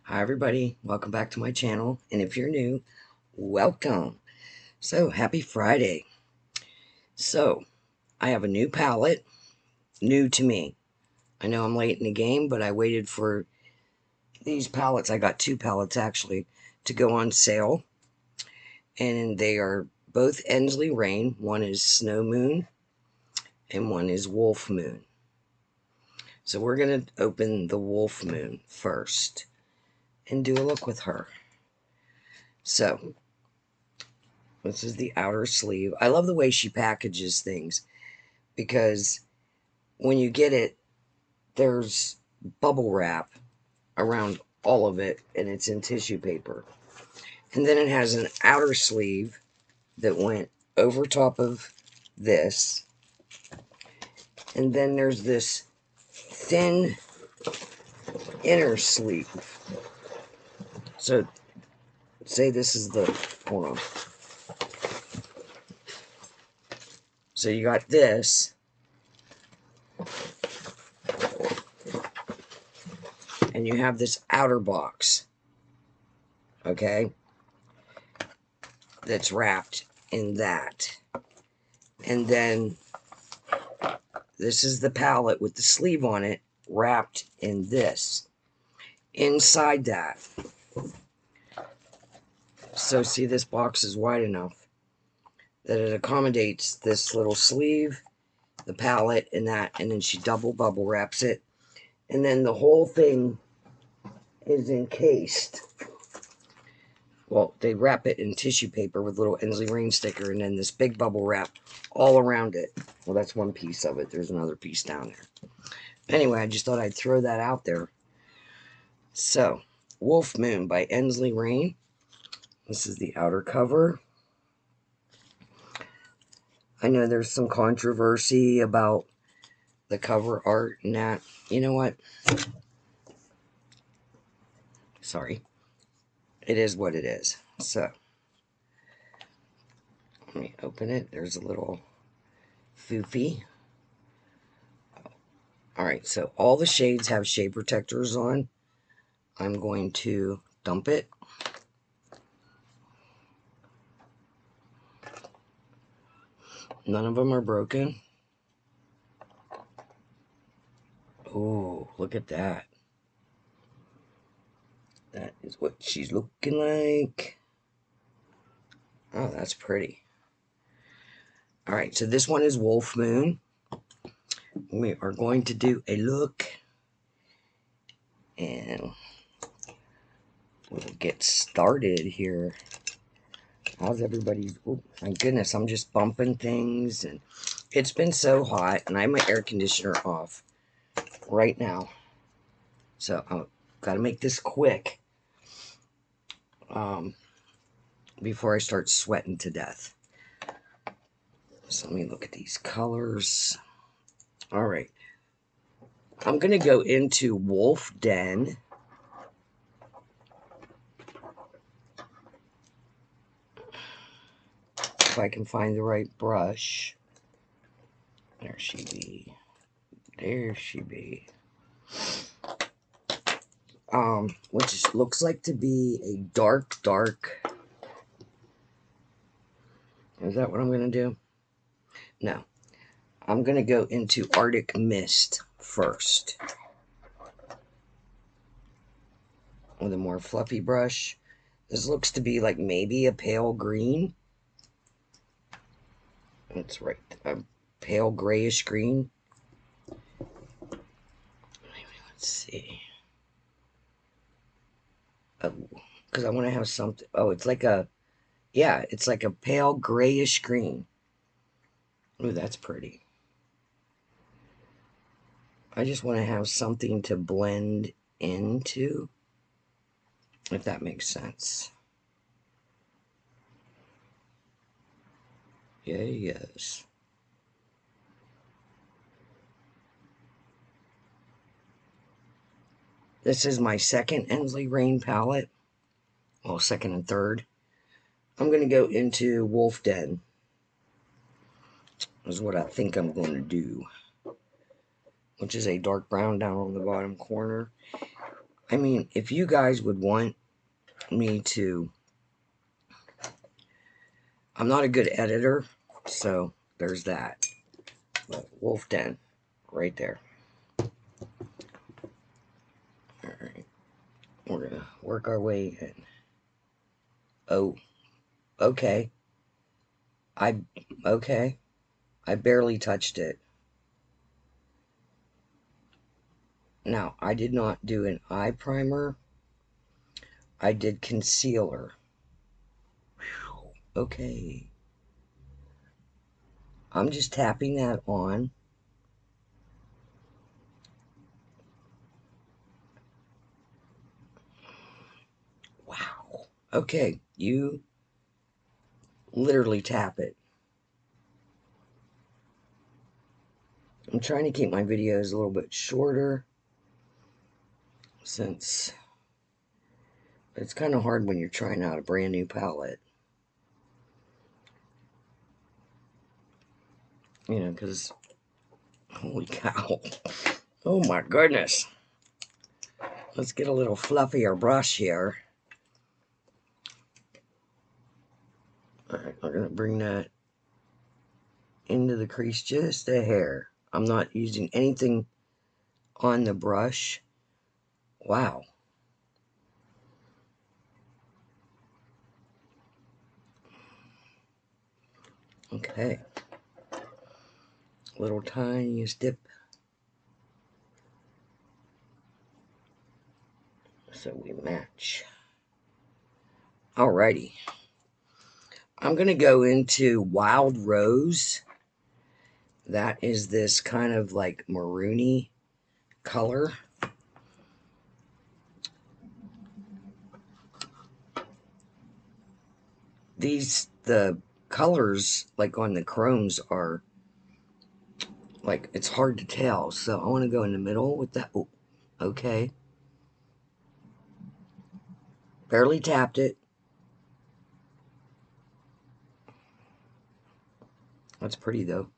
Hi everybody, welcome back to my channel, and if you're new, welcome. So happy Friday. So I have a new palette, new to me. I know I'm late in the game, but I waited for these palettes. I got two palettes actually to go on sale, and they are both Ensley Rain. One is Snow Moon and one is Wolfmoon. So we're gonna open the Wolfmoon first and do a look with her. So this is the outer sleeve. I love the way she packages things because when you get it, there's bubble wrap around all of it and it's in tissue paper. And then it has an outer sleeve that went over top of this. And then there's this thin inner sleeve. So say this is the, hold on. So you got this, and you have this outer box, okay, that's wrapped in that. And then this is the palette with the sleeve on it, wrapped in this. Inside that, so see, this box is wide enough that it accommodates this little sleeve, the palette, and that, and then she double bubble wraps it, and then the whole thing is encased. Well, they wrap it in tissue paper with a little Ensley Rain sticker, and then this big bubble wrap all around it. Well, that's one piece of it. There's another piece down there. Anyway, I just thought I'd throw that out there. So, Wolfmoon by Ensley Rain. This is the outer cover. I know there's some controversy about the cover art and that. You know what? Sorry. It is what it is. So, let me open it. There's a little foofy. Alright, so all the shades have shade protectors on. I'm going to dump it. None of them are broken. Oh, look at that. That is what she's looking like. Oh, that's pretty. Alright, so this one is Wolfmoon. We are going to do a look. And we'll get started here. How's everybody's... Oh, thank goodness, I'm just bumping things. And it's been so hot. And I have my air conditioner off right now. So I've got to make this quick. Before I start sweating to death. So let me look at these colors. All right. I'm going to go into Wolf Den. If I can find the right brush. There she be. There she be. Which looks like to be a dark. Is that what I'm going to do? No. I'm going to go into Arctic Mist first. With a more fluffy brush. This looks to be like maybe a pale green. That's right. A pale grayish green. Let's see. Oh, because I want to have something. Oh, it's like a... Yeah, it's like a pale grayish green. Ooh, that's pretty. I just want to have something to blend into, if that makes sense. Yeah, yes. This is my second Ensley Rain palette. Well, second and third. I'm going to go into Wolf Den. Is what I think I'm going to do. Which is a dark brown down on the bottom corner. I mean, if you guys would want me to, I'm not a good editor, so there's that. But Wolf Den, right there. Alright, we're gonna work our way in. Oh, okay. Okay. I barely touched it. Now, I did not do an eye primer. I did concealer. Whew, okay. I'm just tapping that on. Wow. Okay, you literally tap it. I'm trying to keep my videos a little bit shorter since it's kind of hard when you're trying out a brand new palette. You know, because holy cow. Oh my goodness. Let's get a little fluffier brush here. Alright, we're going to bring that into the crease just a hair. I'm not using anything on the brush. Wow. Okay. Little tiniest dip. So we match. Alrighty. I'm going to go into Wild Rose. That is this kind of like maroony color. The colors like on the chromes are like, it's hard to tell. So I want to go in the middle with that. Oh, okay. Barely tapped it. That's pretty though.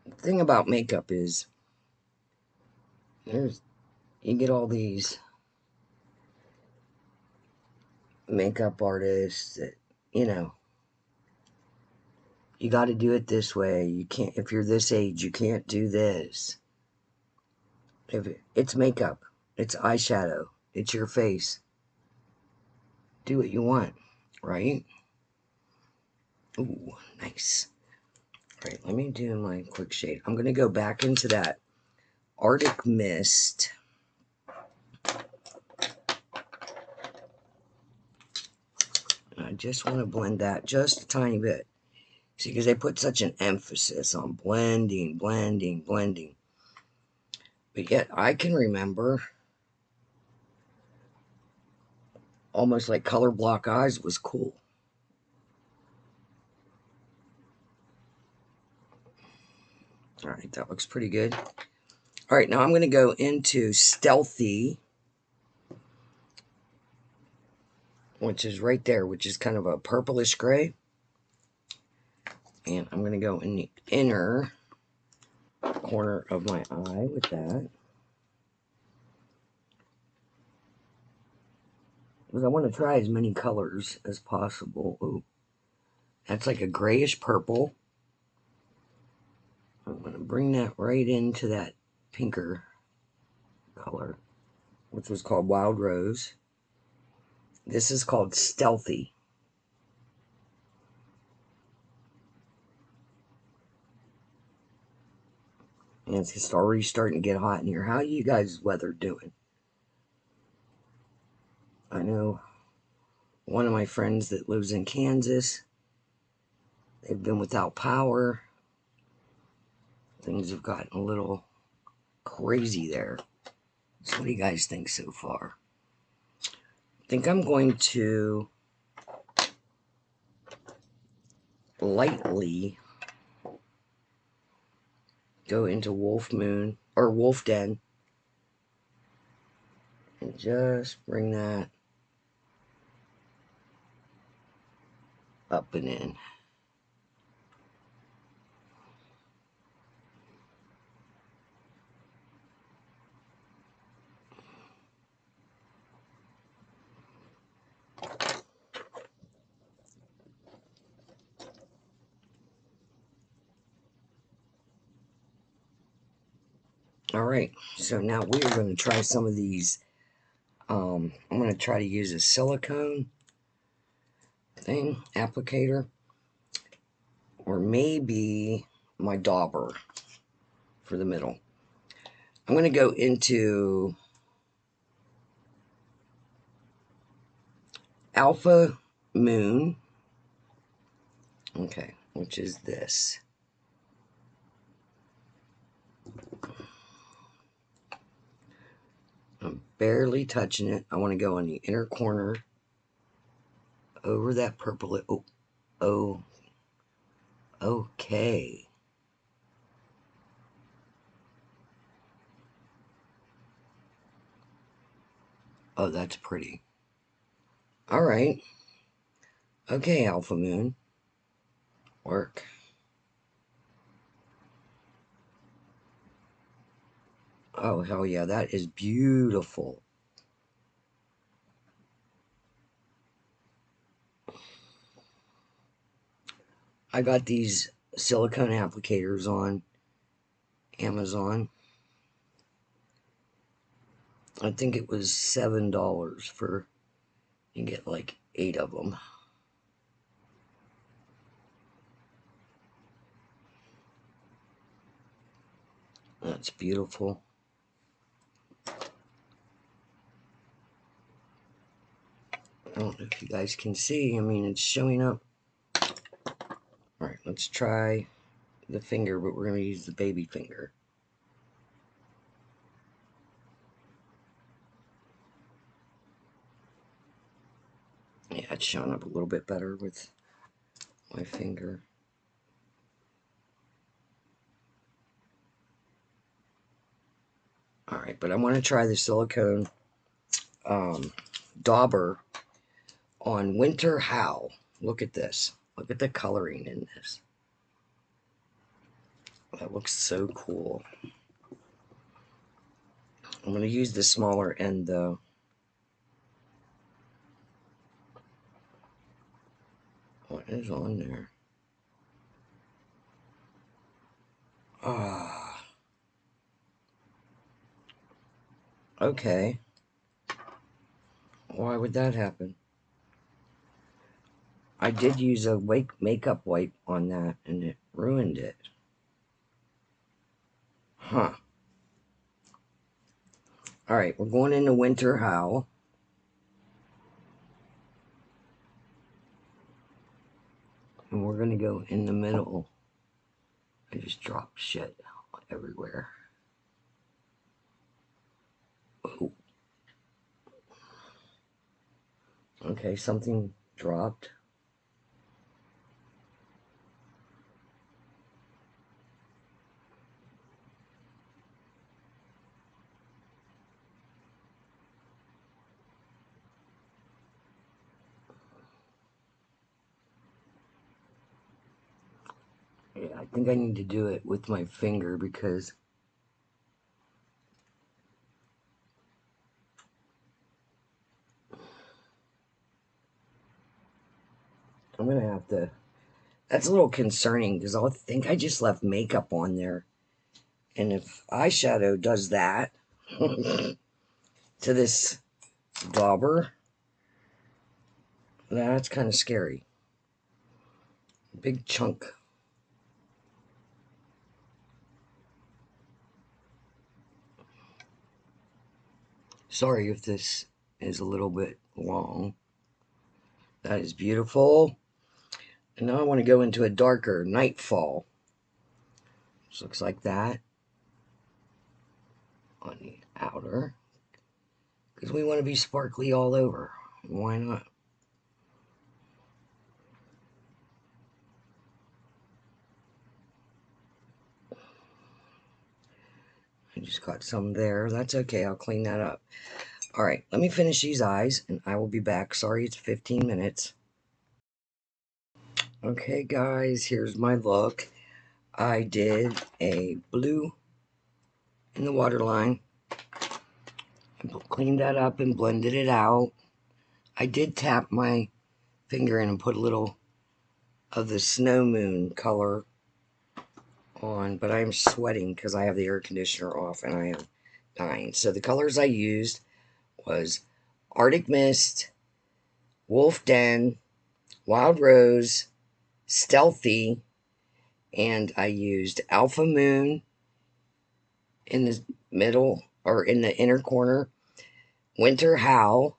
The thing about makeup is you get all these makeup artists that, you know, you got to do it this way. You can't, if you're this age, you can't do this. It's makeup, it's eyeshadow, it's your face. Do what you want, right? Ooh, nice. All right, let me do my quick shade. I'm going to go back into that Arctic Mist. I just want to blend that just a tiny bit. See, because they put such an emphasis on blending, blending, blending. But yet, I can remember almost like color block eyes was cool. All right, that looks pretty good. All right, now I'm going to go into Stealthy, which is right there, which is kind of a purplish gray. And I'm going to go in the inner corner of my eye with that. Because I want to try as many colors as possible. Ooh, that's like a grayish purple. I'm going to bring that right into that pinker color, which was called Wild Rose. This is called Stealthy. And it's just already starting to get hot in here. How are you guys' weather doing? I know one of my friends that lives in Kansas, they've been without power. Things have gotten a little crazy there. So what do you guys think so far? I think I'm going to lightly go into Wolfmoon or Wolf Den and just bring that up and in. Alright, so now we are going to try some of these. I'm going to try to use a silicone thing, applicator, or maybe my dauber for the middle. I'm going to go into Alpha Moon, okay, which is this. I'm barely touching it. I want to go in the inner corner over that purple. Oh, okay. Oh, that's pretty. All right. Okay, Alpha Moon. Work. Oh, hell yeah, that is beautiful. I got these silicone applicators on Amazon. I think it was $7 for, you get like 8 of them. That's beautiful. I don't know if you guys can see. I mean, it's showing up. Alright, let's try the finger, but we're going to use the baby finger. Yeah, it's showing up a little bit better with my finger. Alright, but I want to try the silicone dauber on Winter Howl. Look at this. Look at the coloring in this. That looks so cool. I'm going to use the smaller end though. What is on there? Ah. Okay. Why would that happen? I did use a makeup wipe on that and it ruined it. Huh. Alright, we're going into Winter Howl. And we're going to go in the middle. I just dropped shit everywhere. Oh. Okay, something dropped. Yeah, I think I need to do it with my finger because I'm going to have to. That's a little concerning because I think I just left makeup on there. And if eyeshadow does that to this dauber, that's kind of scary. Big chunk. Sorry if this is a little bit long. That is beautiful. And now I want to go into a darker Nightfall. This looks like that on the outer. Because we want to be sparkly all over. Why not? I just got some there. That's okay. I'll clean that up. Alright, let me finish these eyes and I will be back. Sorry, it's 15 minutes. Okay, guys, here's my look. I did a blue in the waterline. I cleaned that up and blended it out. I did tap my finger in and put a little of the snow moon color on, but I am sweating because I have the air conditioner off and I am dying. So the colors I used was Arctic Mist, Wolf Den, Wild Rose, Stealthy, and I used Alpha Moon in the middle, or in the inner corner, Winter Howl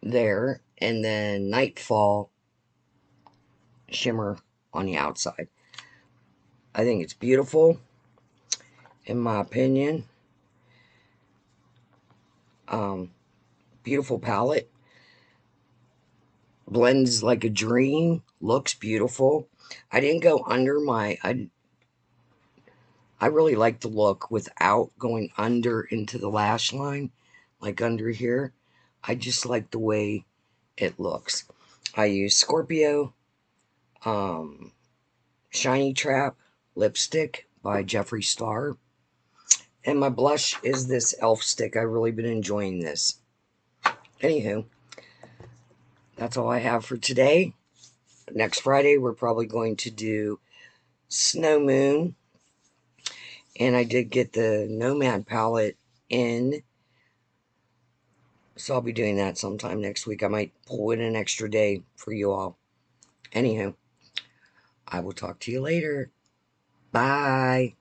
there, and then Nightfall Shimmer on the outside. I think it's beautiful, in my opinion. Beautiful palette. Blends like a dream. Looks beautiful. I didn't go under my... I really like the look without going under into the lash line, like under here. I just like the way it looks. I use Scorpio Shiny Trap lipstick by Jeffree Star. And my blush is this e.l.f. stick. I've really been enjoying this. Anywho, that's all I have for today. Next Friday, we're probably going to do Snow Moon. And I did get the Nomad palette in, so I'll be doing that sometime next week. I might pull in an extra day for you all. Anywho, I will talk to you later. Bye.